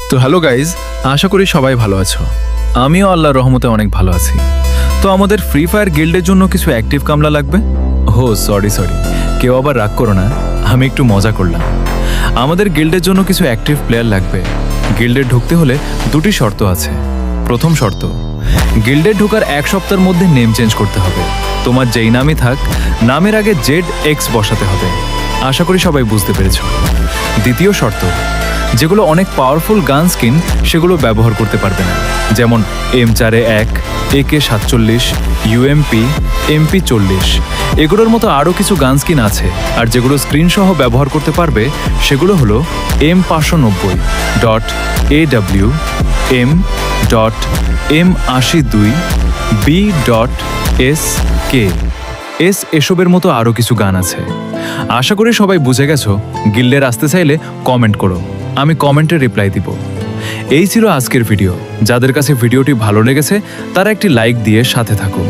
তো hello guys, আশা করি সবাই ভালো আছো। আমিও আল্লাহর রহমতে অনেক ভালো আছি। তো আমাদের ফ্রি ফায়ার গিল্ডের জন্য কিছু অ্যাক্টিভ কামলা লাগবে। হো সরি, কেউ আবার রাগ করো না, আমি একটু মজা করলাম। আমাদের গিল্ডের জন্য কিছু অ্যাক্টিভ প্লেয়ার লাগবে। গিল্ডে ঢুকতে হলে দুটি শর্ত আছে। প্রথম শর্ত, গিল্ডে ঢোকার এক সপ্তাহের মধ্যে নেম চেঞ্জ করতে হবে। তোমার যেই নামই থাক, নামের আগে ZX বসাতে হবে। আশা করি সবাই বুঝতে পেরেছো। দ্বিতীয় শর্ত, যেগুলো অনেক পাওয়ারফুল গান স্কিন সেগুলো ব্যবহার করতে পারবে না, যেমন M4A1, AK47, UMP, MP40। এগুলোর মতো আরও কিছু গান স্কিন আছে, আর যেগুলো স্ক্রিন সহ ব্যবহার করতে পারবে সেগুলো হলো M590.AW, M.M82, B.SK, এসবের মতো আরও কিছু গান আছে। আশা করি সবাই বুঝে গেছো। গিল্ডের আসতে চাইলে কমেন্ট করো, আমি কমেন্টে রিপ্লাই দিব। এই ছিল আজকের ভিডিও। যাদের কাছে ভিডিওটি ভালো লেগেছে তারা একটি লাইক দিয়ে সাথে থাকো।